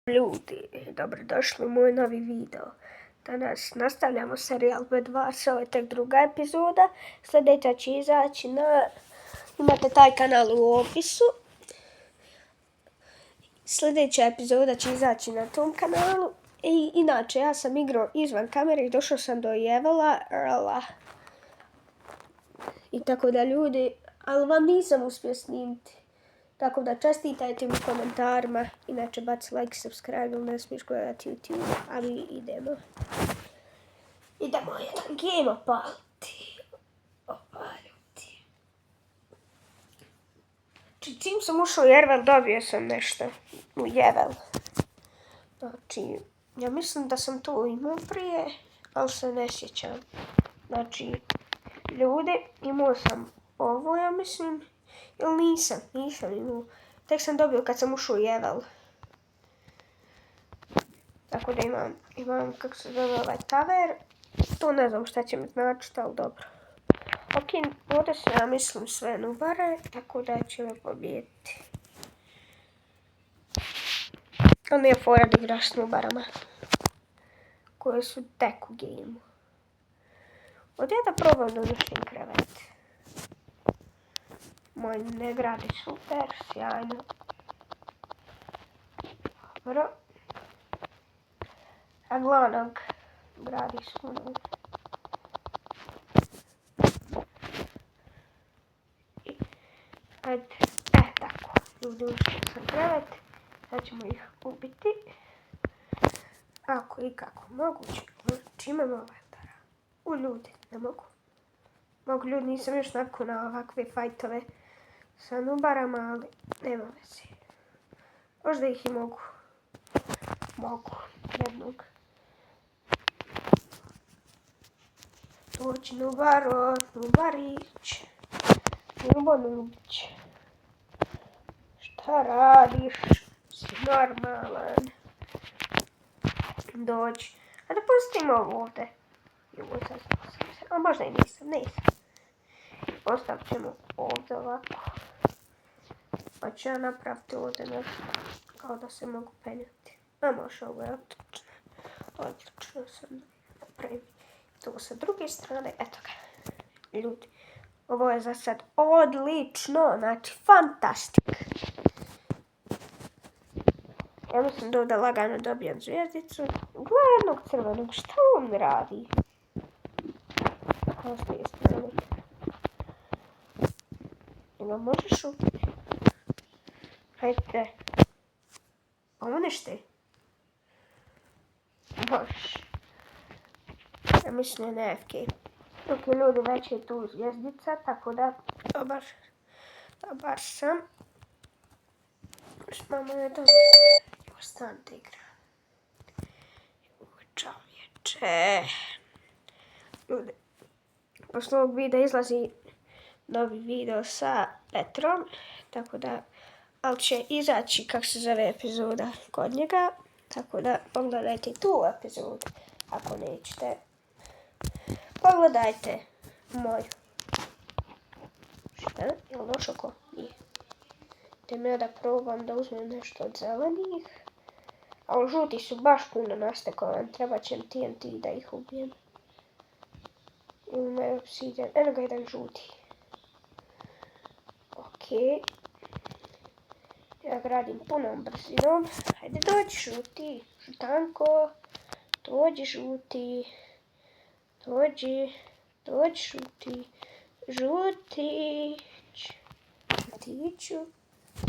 Ljudi, dobrodošli u moj novi video. Danas nastavljamo serijal B2, ovo je tek druga epizoda. Sljedeća će izaći imate taj kanal u opisu. Sljedeća epizoda će izaći na tom kanalu. I inače, ja sam igrao izvan kamere i došao sam do Jevela, Earla. I tako da ljudi, ali vam nisam uspio snimiti. Tako da čestitajte mi u komentarima. Inače baci like, subscribe ili ne smiješ gledati YouTube. A mi idemo. Idemo jedan game opaliti. Opaliti. Znači čim sam ušao u Jevell dobio sam nešto. U Jevell. Znači, ja mislim da sam to imao prije, ali se ne sjećam. Znači, ljudi, imao sam ovo, ja mislim. Ili nisam imao. Tek sam dobio kad sam ušao u Jevell. Tako da imam kako se zove ovaj taver. To ne znam šta će mi značiti, ali dobro. Ok, ovdje su ja mislim sve nubare, tako da ćemo pobijediti. Ali nije fora da igraš s nubarama. Koje su tek u gameu. Ovdje da probam da uništim krevet. Moj ne gradi super, sjajno. Dobro. A glavnog gradi suno. Ajde, tako. Ljudi ušli sam krevet. Sad ćemo ih ubiti. Ako i kako moguće. Čime imamo vetara? U ljudi, ne mogu. Mogu ljudi, nisam još navikao na ovakve fajtove sa nubarama, ali nema veze. Možda ih i mogu. Mogu. Jednog. Dođi nubaro, nubarić. Nubić. Šta radiš? Si normalan. Dođi. A da pustimo ovo ovdje. A možda i nisam. Ostavit ćemo ovdje ovako. Pa ću ja napraviti ovdje nešto. Kao da se mogu penjati. A može, ovo je odlično. Odlično sam napravio. To sa druge strane, eto ga. Ljudi, ovo je za sad odlično. Znači, fantastik. Ja mislim da ovdje lagano dobijem zvijezdicu. Gledaj jednog crvenog, šta on radi? Kao s te strane. Ili možeš ubiti? Hajde. Pa uništi. Možeš. Ja mislim ne AFK. Ok, ljudi, već je tu zvijezdica, tako da dobar sam. Još imamo jedan. Stan te igra. Čovječe. Ljudi, posle ovog videa izlazi novi video sa Petrom, tako da, ali će izaći, kako se zove epizoda kod njega, tako da pogledajte tu epizodu, ako nećete. Pogledajte moju. Šta? Je li došao ko? Nije. Idem ja da probam da uzmem nešto od zelenih. Ali žuti su baš puno nastekovan, treba će TNT da ih ubijem. Ima obsidian, eno ga jedan žuti. Ok. Ja gradim punom brzinom. Hajde dođi žuti, žutanko. Dođi žuti. Dođi žuti. Žutić. Žutiću.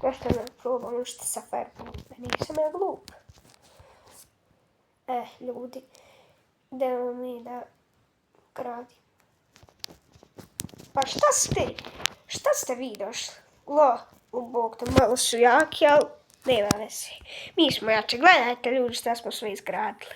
Ko što ne probam ušte sa fireballom, nisam ja glup. Ljudi, idemo mi da gradim. Pa šta ste vi došli? U bog, to malo su jaki, ali nema veze. Mi smo jače, gledajte ljudi šta smo sve izgradili.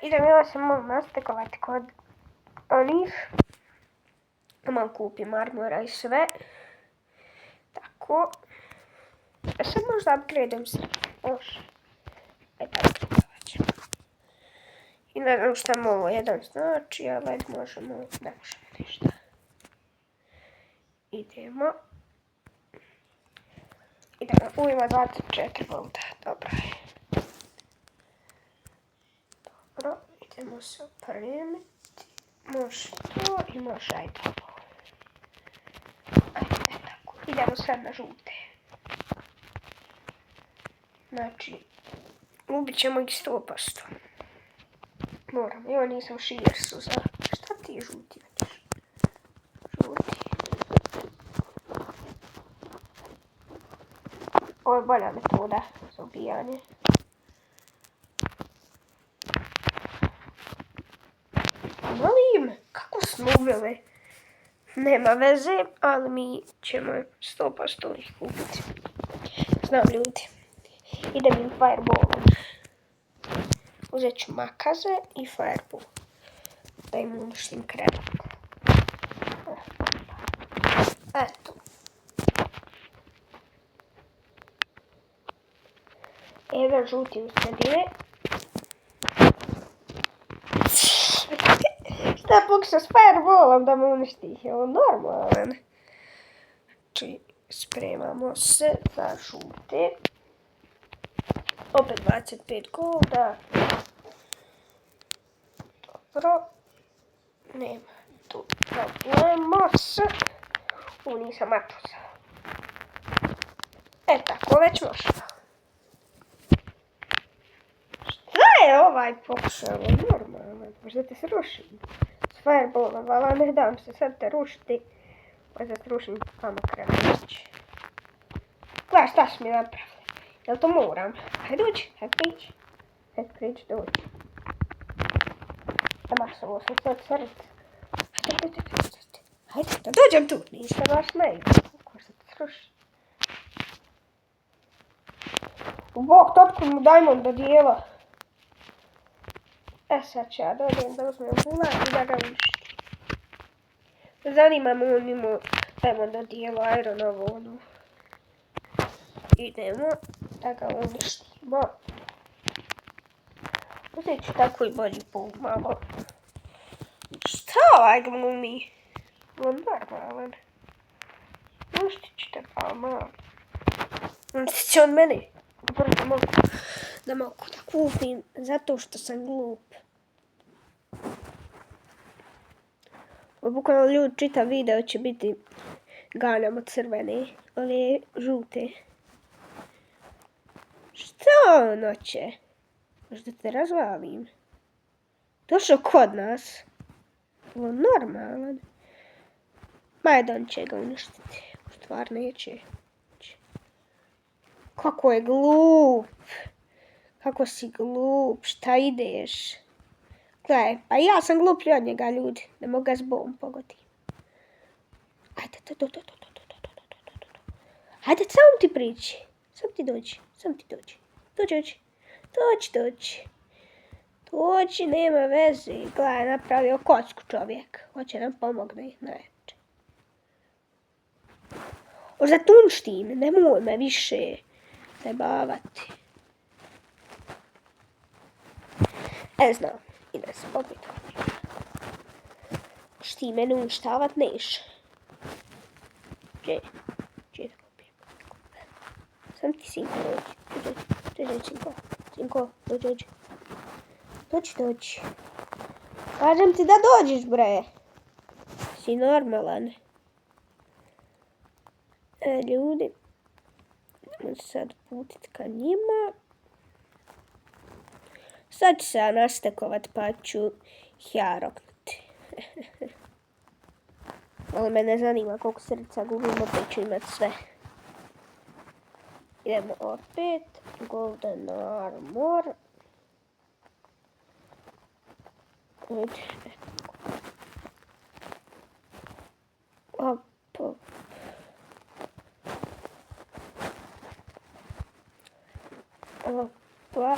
Idem ja se mogu nastekovati kod onih. Malo kupim armora i sve. Tako. Sad možda upgradeam se. Može. Ajde, upgradeovat ćemo. I ne znam šta mu ovo jedan znači, ali ajde možemo, ne možemo ništa. Idemo. Idemo, ima 24 volta, dobro je. Dobro, idemo se opremiti. Može to i može ajde ovo. Ajde, tako, idemo sad na žute. Znači, ubit ćemo ih 100%. Moram, ja nisam širsu za... Šta ti žuti hoćeš? Žuti. Ovo je bolja metoda za ubijanje. Molim, kako smo uveli? Nema veze, ali mi ćemo 100% ih kupiti. Znam ljudi. Idem i fireballom. Uzet ću makaze i fireball. Da im uništim kredit. Eto. Jedan žuti u sredine. Šta pokušao s fireballom da me uništi? Je ovo normalan? Znači, spremamo se za žute. Opet 25 golda. Dobro. Nema tu problema s... nisam matuza. Tako već možemo. Šta je ovaj pokušao? Normalno. Možda te se rušim. S fireballom, ali ne dam se sad te rušiti. Možda te rušim tamo krenović. Gledaj šta su mi napravili. Jel to moram? Hajde dođi, hajde priđi. Hajde priđi, dođi. Ovo sam sad srd. Hajde, da dođem tu. Nisam baš ne igra. Kako se te sruši. U bok, topku mu dajmo do dijela. Sad ću ja dođem da uzmem bula i da ga uništim. Zanima me on imao dajmo do dijela ironovu onu. Idemo da ga uništimo. Uzet ću tako i bolji pol malo. Šta ovaj glumi? On normalan. Uništit ću te pa malo. Uništit će on mene. Dobro da mogu da kupim zato što sam glup. Bukvalno ljudi čitav video će biti ganjamo crvene, ove žute. Šta on hoće? Možda te razvalim. Došao kod nas. Ovo normalan. Majdan će ga uništiti. Stvar neće. Kako je glup. Kako si glup. Šta ideš? Gledaj, pa ja sam gluplji od njega, ljudi. Ne mogu ga s bom pogoditi. Ajde, ajde, samo ti priđi. Samo ti dođi. Dođi, nema veze. Gledaj, napravio kocku čovjek. Hoće nam pomogne najjače. Možda tu uništim, nemoj me više zabavati. Znam, ide se popit. Šti mene uništavat neš. Gdje da popijem? Sam ti sinko dođi. Sinko, dođi. Kažem ti da dođiš, bre. Si normalan. Ljudi, idemo sad putit ka njima. Sad ću se ja nastekovat pa ću ja roknuti. Ali me ne zanima koliko srca gubim, opet ću imat sve. Idemo opet. Golden armor. Op. Opa.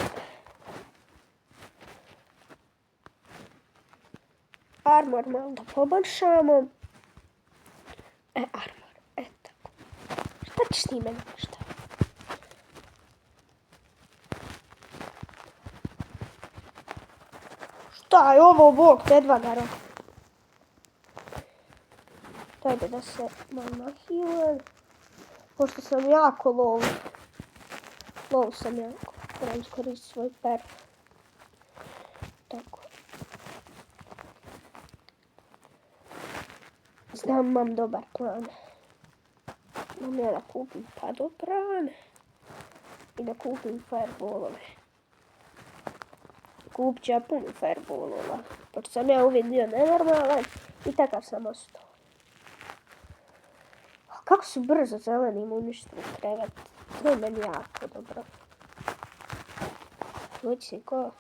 Armor malo da poboljšamo. Armor. Tako. Šta ćeš ti meni? Šta? Šta je ovo, bog, te dva gara? Dajde da se malo healer. Pošto sam jako lov. Lov sam jako. Moram iskoristiti svoj per. Tako. Znam, imam dobar plan. Imam ja da kupim padobran. I da kupim fireballove. Kupit ću ja puno fireballova. Pošto sam ja uvijek bio nenormalan i takav sam ostao. Kako su brzo zelenim uništili krevet. To je meni jako dobro. Ući ko?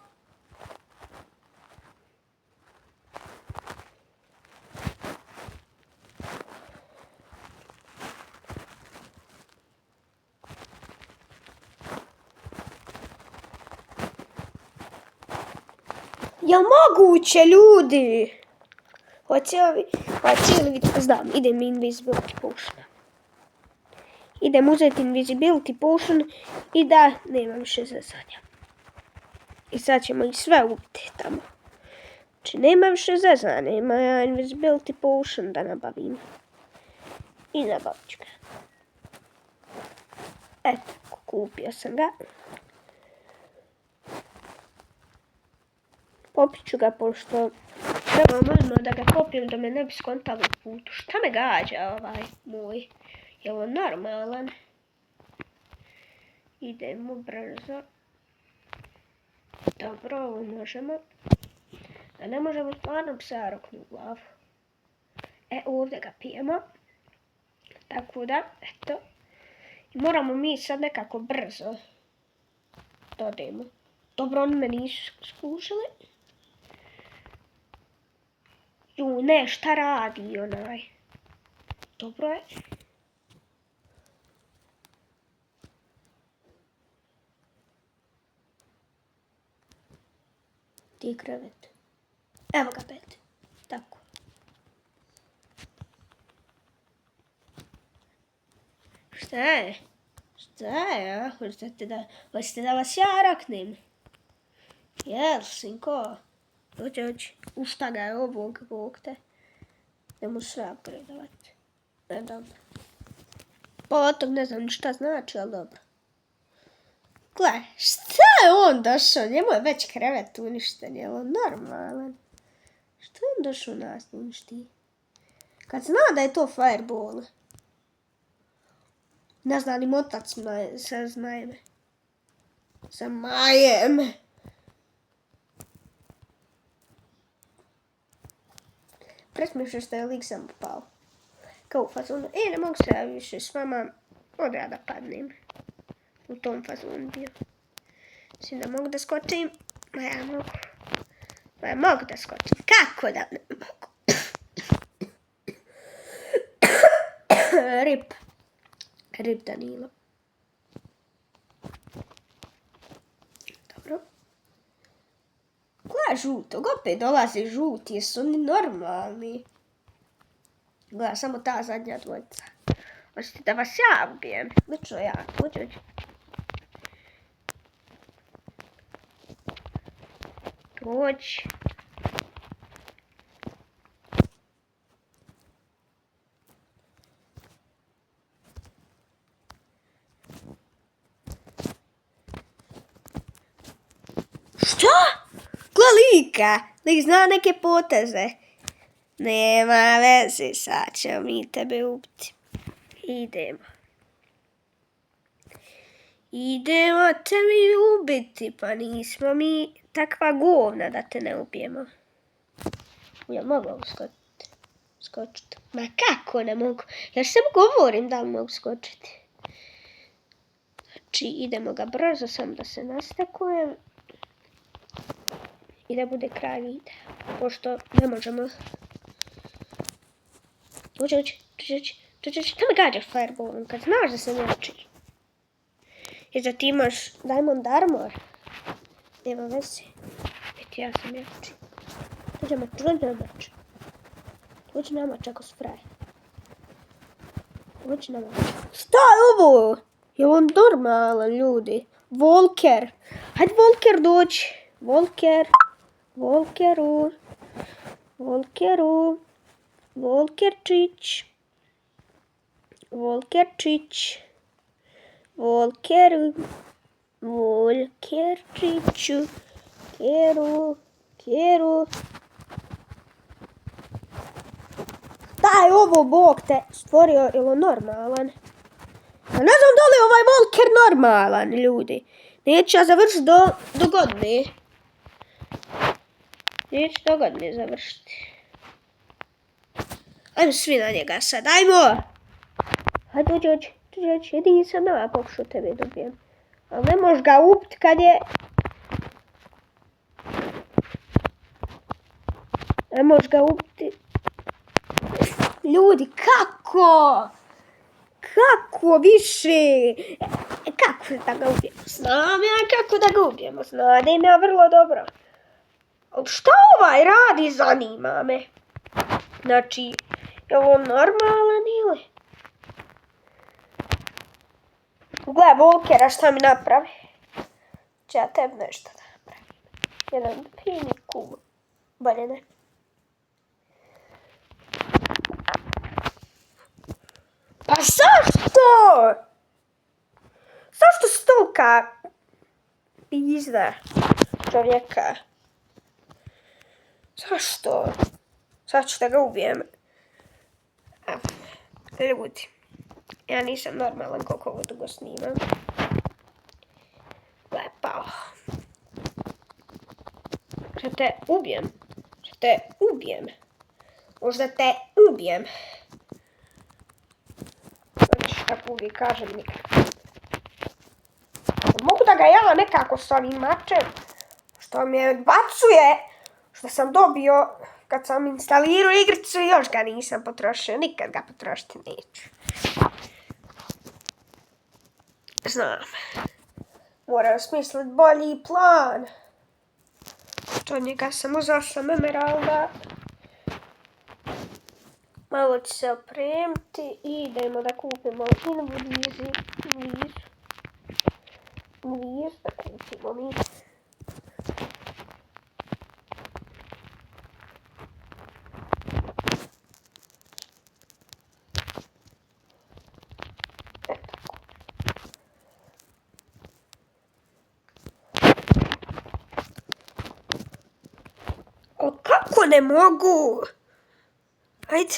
Jel moguće, ljudi? Hoće li vidjeti? Znam, idem invisibility potion. Idem uzeti invisibility potion i da nemam više zezanja. I sad ćemo ih sve ubiti tamo. Znači nema više zezanja, nema ja invisibility potion da nabavim. I nabavit ću ga. Eto, kupio sam ga. Popit ću ga pošto trebam možno da ga popijem da me ne bi skontali u putu. Šta me gađa ovaj moj? Je li on normalan? Idemo brzo. Dobro, ovo možemo. A ne možemo stvarno psa roknu u glavu. Ovdje ga pijemo. Tako da, eto. I moramo mi sad nekako brzo da odemo. Dobro, oni me nisu skušali. Ne, šta radi onaj? Dobro je. Ti je krevet. Evo ga pet. Tako. Šta je? Šta je, a? Hoćete da vas ja raknem? Jel, sinko? Hoće. U šta ga je ovog, bog te? Ne možeš sve upgradeovati. Ne, dobro. Potom ne znam šta znači, ali dobro. Gle, šta je on došao? Njemu je već krevet uništen, je on normalan? Što je on došao nas uništi? Kad zna da je to fireball. Ne zna ni motac sa znajem. Sa majem. Presmišno što je lik sam pao. Kao u fazonu, ne mogu se ja više s vama, odra ja da padnem. U tom fazonu bio. Mislim da mogu da skočim, ma ja mogu. Ma ja mogu da skočim, kako da ne mogu? Rip Danilo. Dobro. Gleda žutog, opet dolaze žuti, jesu oni normalni? Gleda, samo ta zadnja dvojica. Hoćete da vas ja ubijem? Lično ja, uđe. Dođi. Što? Gle lika. Lik zna neke poteze. Nema veze, sad ćemo mi tebe ubiti. Idemo te mi ubiti, pa nismo mi takva govna da te ne ubijemo. Ja mogu skočiti. Ma kako ne mogu? Ja samo govorim da li mogu skočiti. Znači idemo ga brzo, sam da se nastakujem. I da bude kraj videa. Pošto ne možemo. Uđi. Šta me gađaš fireballom kad znaš da se neči? Jer da ti imaš diamond armor. Nema veze. Već ja sam jači. Dođe namač ako spraje. Šta je ovo? Je on normalan, ljudi? Volker. Hajde Volker dođi. Volkerčić. Volker, Volkerčiću, Keru. Daj ovo, Bog te stvorio, ili on normalan? Ja ne znam da li je ovaj Volker normalan, ljudi. Neću ja završiti do godine. Neću do godine završiti. Ajmo svi na njega sad, ajmo! Hajde, dođi, jedini sam ja pokušao tebe dobijem. Ali ne možeš ga upit kad je... Ne možeš ga upiti. Ljudi, kako? Kako više? Kako da ga ubijemo? Znam ja kako da ga ubijemo. Znadim ja vrlo dobro. Ali šta ovaj radi, zanima me. Znači, je ovo normalan ili? Gle, Volkera šta mi napravi? Če ja tebi nešto da napravim. Jedan fini kub. Bolje ne. Pa zašto? Zašto si tolika pizda čovjeka? Zašto? Sad ću da ga ubijem. Ljudi, ja nisam normalan koliko ovo dugo snimam. Lepo. Što te ubijem? Možda te ubijem. Znači, kako uvijek kažem, nikako. Mogu da ga ja nekako s ovim mačem, što mi je bacuje, što sam dobio kad sam instalirao igricu i još ga nisam potrošio. Nikad ga potrošiti neću. Znam. Moram smisliti bolji plan. Što njega sam uzao sam emeralda. Malo ću se opremiti i idemo da kupimo inviz da kupimo mi. O, kako ne mogu? Ajde.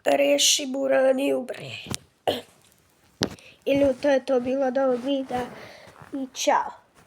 Reši Buraniju, bre. Ili to je to bilo od ovog videa i čao.